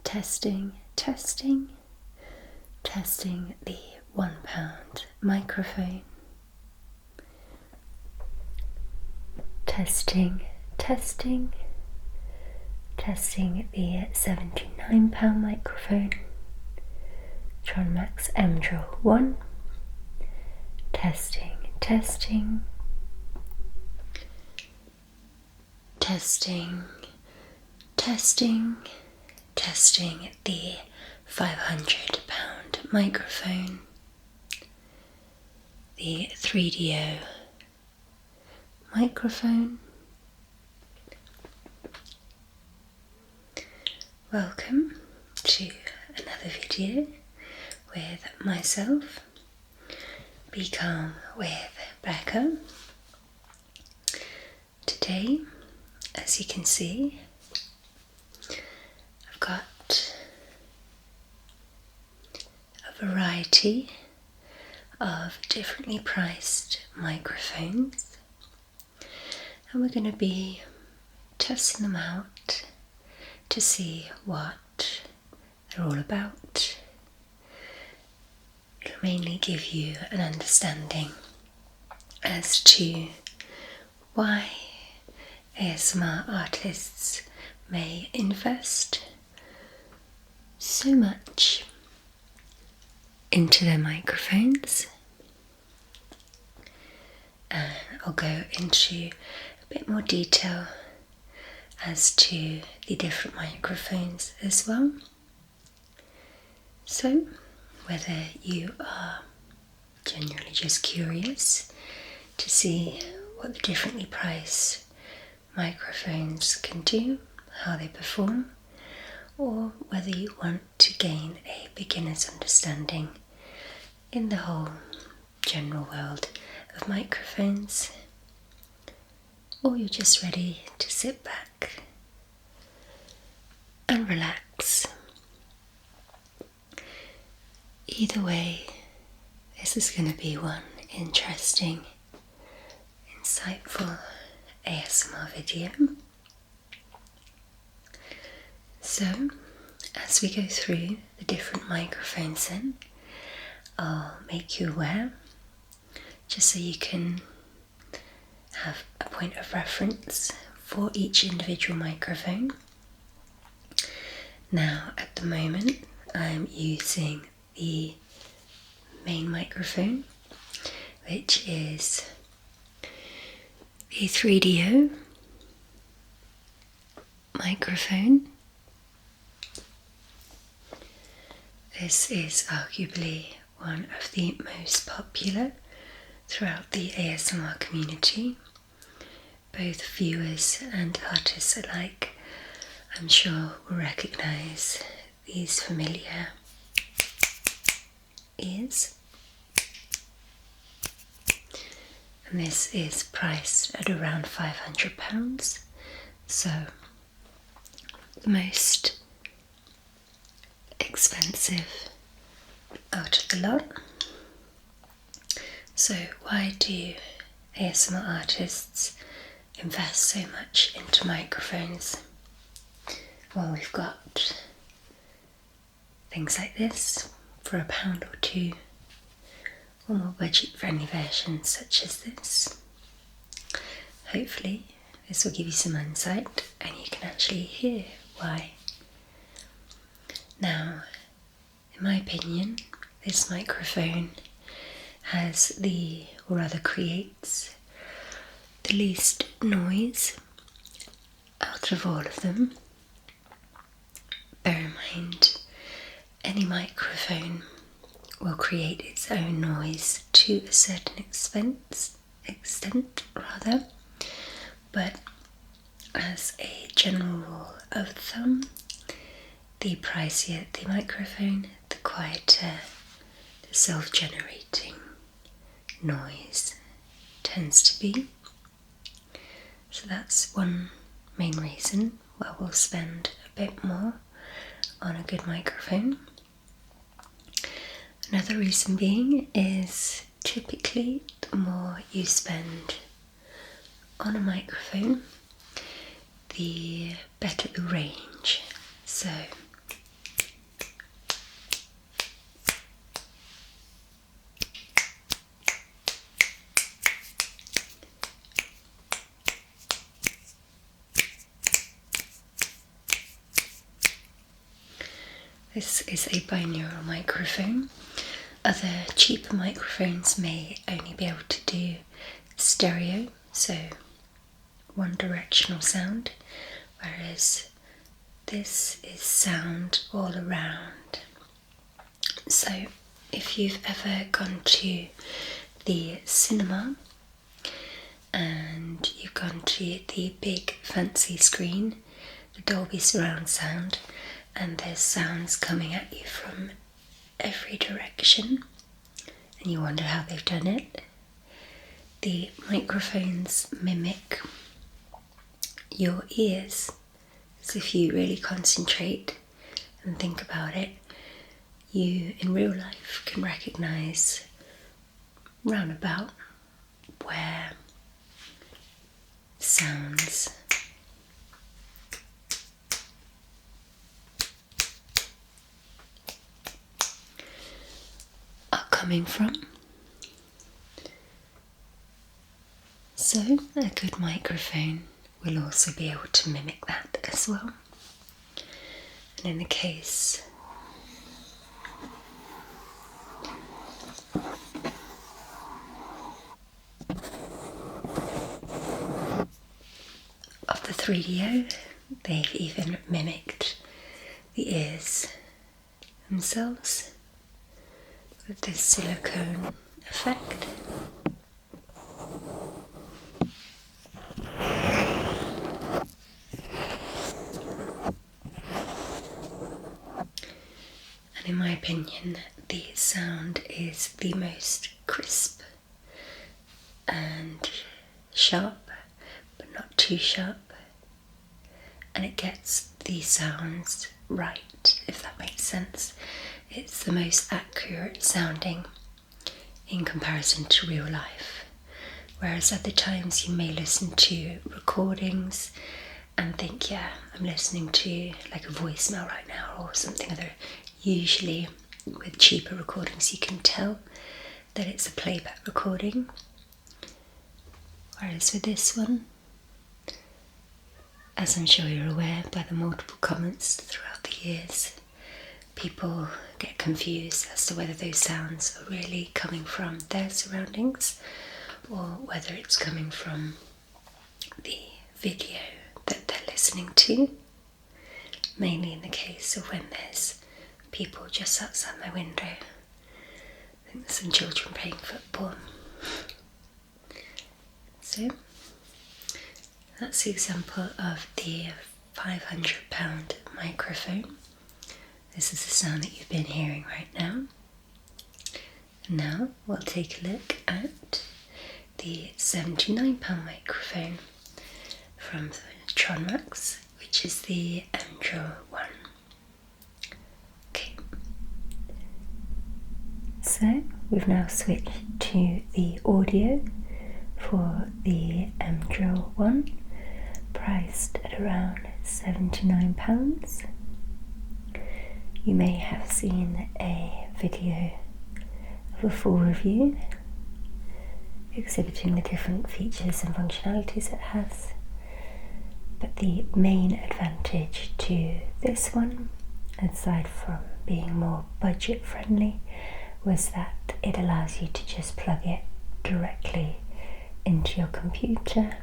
testing the £1 microphone. Testing the £79 microphone. Tronmax M-Draw 1. Testing the £500 microphone, the 3DO microphone. Welcome to another video with myself, Be Calm with Becca. Today, as you can see, I've got a variety of differently priced microphones, and we're going to be testing them out to see what they're all about. It'll mainly give you an understanding as to why ASMR artists may invest so much into their microphones, and I'll go into a bit more detail as to the different microphones as well. So whether you are genuinely just curious to see what the differently priced microphones can do, how they perform, or whether you want to gain a beginner's understanding in the whole general world of microphones, or you're just ready to sit back and relax. Either way, this is going to be one interesting, insightful ASMR video. So, as we go through the different microphones then, I'll make you aware, just so you can have a point of reference for each individual microphone. Now, at the moment, I'm using the main microphone, which is the 3DO microphone. This is arguably one of the most popular throughout the ASMR community. Both viewers and artists alike, I'm sure, will recognise these familiar ears. And this is priced at around £500, so the most expensive out of the lot. So why do ASMR artists invest so much into microphones? Well, we've got things like this for £1 or £2, or more budget-friendly versions such as this. Hopefully this will give you some insight and you can actually hear why. Now, in my opinion, this microphone has creates the least noise out of all of them. Bear in mind, any microphone will create its own noise to a certain extent, but as a general rule of thumb, the pricier the microphone, the quieter the self-generating noise tends to be. So that's one main reason why we'll spend a bit more on a good microphone. Another reason being is typically the more you spend on a microphone, the better the range. So This is a binaural microphone. Other cheaper microphones may only be able to do stereo, so one directional sound, whereas this is sound all around. So if you've ever gone to the cinema and you've gone to the big fancy screen, the Dolby surround sound, and there's sounds coming at you from every direction, and you wonder how they've done it, the microphones mimic your ears. So if you really concentrate and think about it, you in real life can recognize round about where sounds are coming from. So a good microphone will also be able to mimic that as well. And in the case of the 3DO, they've even mimicked the ears themselves with this silicone effect. And in my opinion, the sound is the most crisp and sharp, but not too sharp. And it gets the sounds right, if that makes sense. It's the most accurate sounding in comparison to real life. Whereas other times you may listen to recordings and think, yeah, I'm listening to like a voicemail right now or something other. Usually with cheaper recordings you can tell that it's a playback recording. Whereas with this one, as I'm sure you're aware by the multiple comments throughout the years, people get confused as to whether those sounds are really coming from their surroundings or whether it's coming from the video that they're listening to. Mainly in the case of when there's people just outside my window. I think there's some children playing football. So that's the example of the £500 microphone. This is the sound that you've been hearing right now. And now we'll take a look at the £79 microphone from Tronmax, which is the M-Drill one. Okay. So we've now switched to the audio for the M-Drill one, priced at around £79. You may have seen a video of a full review exhibiting the different features and functionalities it has, but the main advantage to this one, aside from being more budget friendly, was that it allows you to just plug it directly into your computer,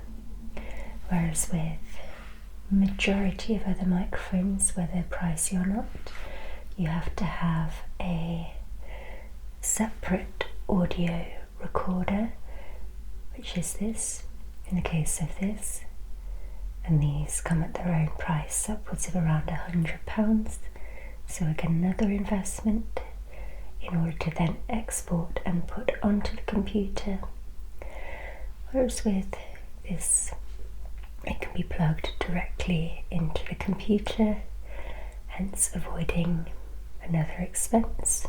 whereas with majority of other microphones, whether pricey or not, you have to have a separate audio recorder, which is this in the case of this, and these come at their own price, upwards of around £100. So again, another investment in order to then export and put onto the computer. Whereas with this, it can be plugged directly into the computer, hence avoiding another expense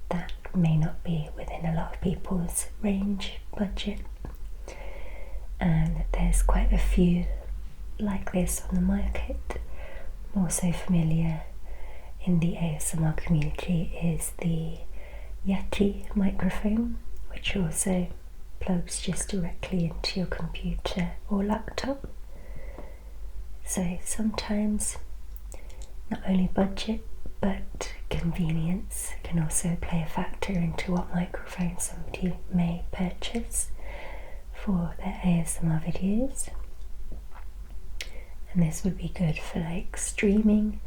that may not be within a lot of people's range budget. And there's quite a few like this on the market. More so familiar in the ASMR community is the Yeti microphone, which also plugs just directly into your computer or laptop. So sometimes not only budget but convenience can also play a factor into what microphone somebody may purchase for their ASMR videos. And this would be good for like streaming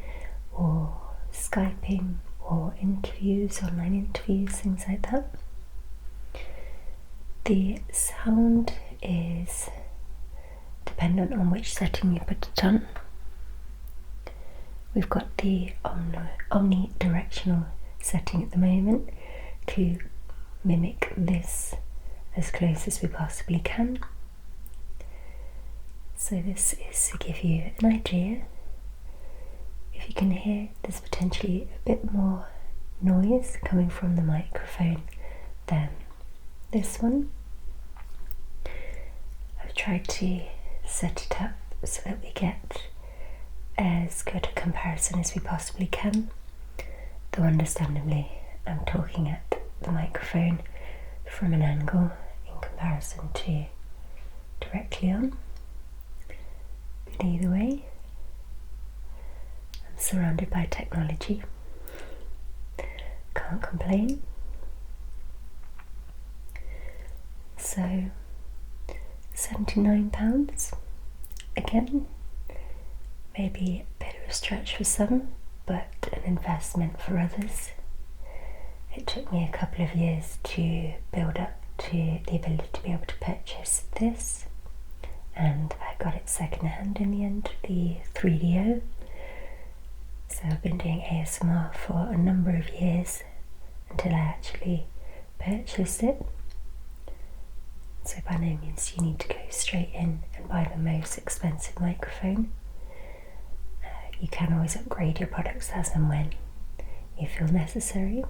or Skyping or interviews, online interviews, things like that. The sound is dependent on which setting you put it on. We've got the omnidirectional setting at the moment to mimic this as close as we possibly can. So this is to give you an idea. If you can hear, there's potentially a bit more noise coming from the microphone than this one. I've tried to set it up so that we get as good a comparison as we possibly can, though understandably I'm talking at the microphone from an angle in comparison to directly on. But either way, I'm surrounded by technology. Can't complain. So £79 again, maybe a bit of a stretch for some, but an investment for others. It took me a couple of years to build up to the ability to be able to purchase this, and I got it second-hand in the end, the 3DO. So I've been doing ASMR for a number of years until I actually purchased it. So by no means you need to go straight in and buy the most expensive microphone. You can always upgrade your products as and when you feel necessary.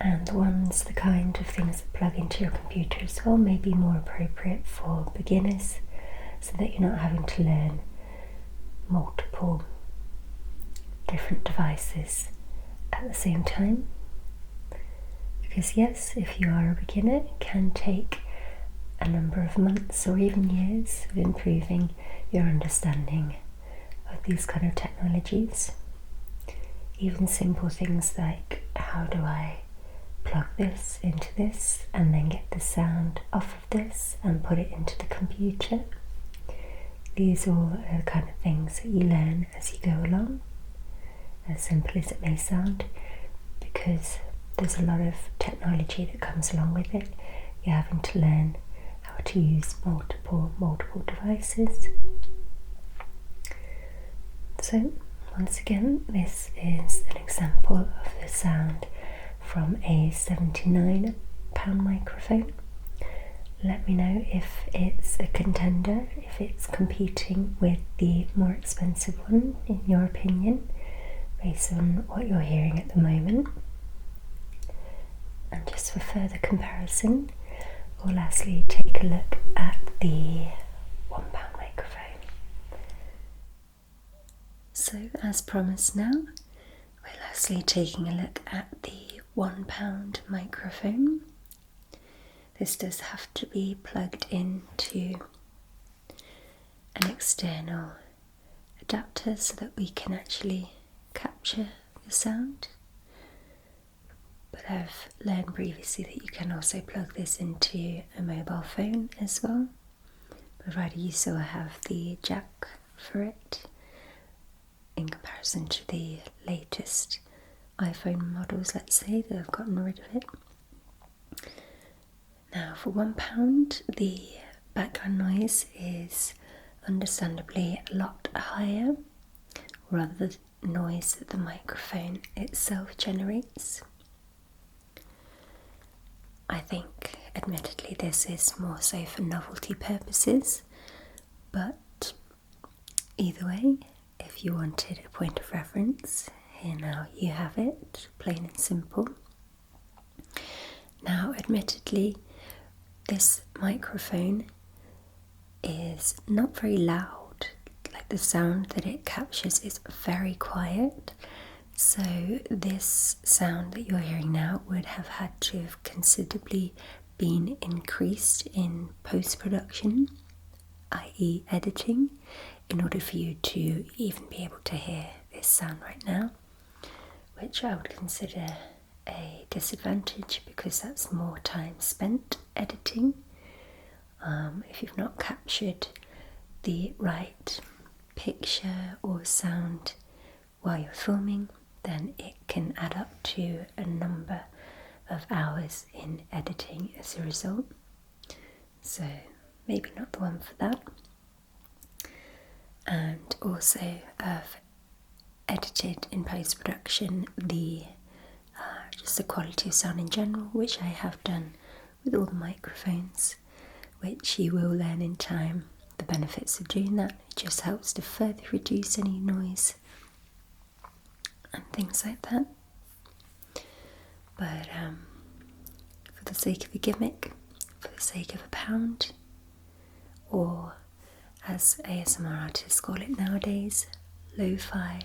And the kind of things that plug into your computer as well may be more appropriate for beginners, so that you're not having to learn multiple different devices at the same time. Because yes, if you are a beginner, it can take a number of months or even years of improving your understanding of these kind of technologies. Even simple things like, how do I plug this into this and then get the sound off of this and put it into the computer. These all are the kind of things that you learn as you go along, as simple as it may sound, because there's a lot of technology that comes along with it. You're having to learn how to use multiple devices. So once again, this is an example of the sound from a £79 microphone. Let me know if it's a contender, if it's competing with the more expensive one in your opinion, based on what you're hearing at the moment. And just for further comparison, we'll lastly take a look at the £1 microphone. So as promised now, we're lastly taking a look at the £1 microphone. This does have to be plugged into an external adapter so that we can actually capture the sound. But I've learned previously that you can also plug this into a mobile phone as well, provided you still have the jack for it, in comparison to the latest iPhone models, let's say, that have gotten rid of it. Now for £1, the background noise is understandably a lot higher, rather than the noise that the microphone itself generates. I think, admittedly, this is more so for novelty purposes, but either way, if you wanted a point of reference, here now you have it, plain and simple. Now, admittedly, this microphone is not very loud. Like, the sound that it captures is very quiet. So this sound that you're hearing now would have had to have considerably been increased in post-production, i.e. editing, in order for you to even be able to hear this sound right now. which I would consider a disadvantage because that's more time spent editing. If you've not captured the right picture or sound while you're filming, then it can add up to a number of hours in editing as a result. So maybe not the one for that. And also I've edited in post-production just the quality of sound in general, which I have done with all the microphones, which you will learn in time the benefits of doing that. It just helps to further reduce any noise and things like that. But for the sake of a gimmick, for the sake of £1, or as ASMR artists call it nowadays, lo-fi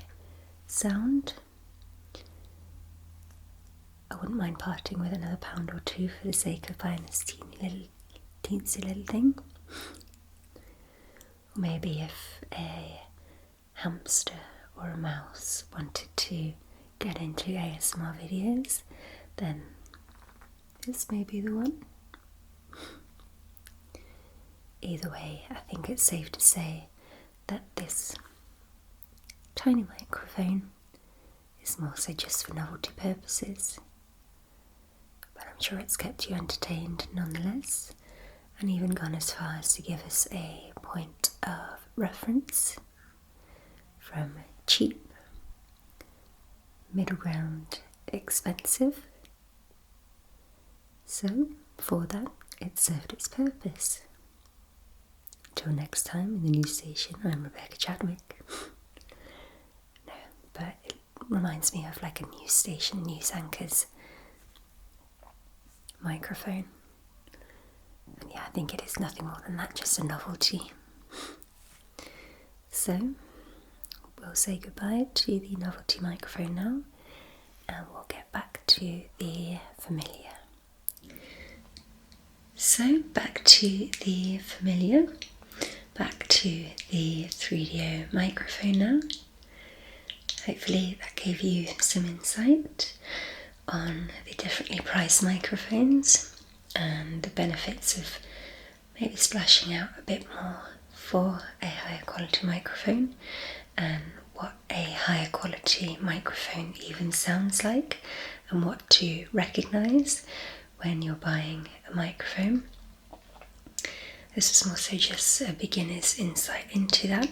sound, I wouldn't mind parting with another £1 or £2 for the sake of buying this teensy little thing. Or maybe if a hamster or a mouse wanted to get into ASMR videos, then this may be the one. Either way, I think it's safe to say that this tiny microphone is more so just for novelty purposes, but I'm sure it's kept you entertained nonetheless, and even gone as far as to give us a point of reference from cheap, middle ground, expensive. So for that, it served its purpose. Until next time in the news station, I'm Rebecca Chadwick. No, but it reminds me of like a news station, news anchor's microphone. And yeah, I think it is nothing more than that, just a novelty. So, we'll say goodbye to the novelty microphone now, and we'll get back to the familiar. So, back to the familiar. Back to the 3DO microphone now. Hopefully that gave you some insight on the differently priced microphones and the benefits of maybe splashing out a bit more for a higher quality microphone, and what a higher quality microphone even sounds like, and what to recognise when you're buying a microphone. This is more so just a beginner's insight into that,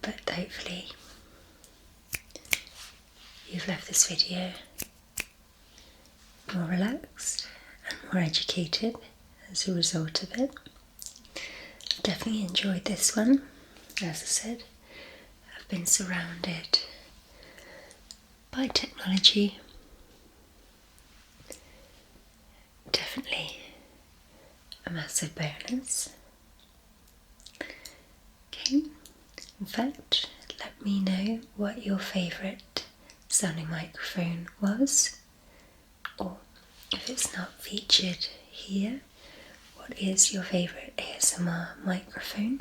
but hopefully you've left this video more relaxed and more educated as a result of it. I've definitely enjoyed this one. As I said, I've been surrounded by technology. Definitely a massive bonus. Okay, in fact, let me know what your favourite sounding microphone was, or if it's not featured here, what is your favourite ASMR microphone?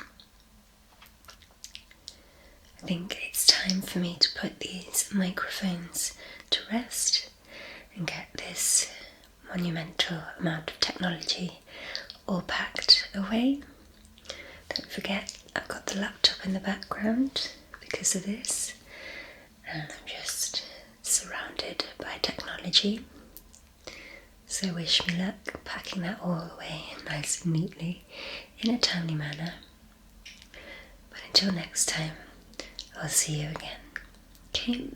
I think it's time for me to put these microphones to rest and get this monumental amount of technology all packed away. Don't forget, I've got the laptop in the background because of this, and I'm just surrounded by technology. So wish me luck packing that all away nice and neatly in a timely manner. But until next time, I'll see you again. Okay?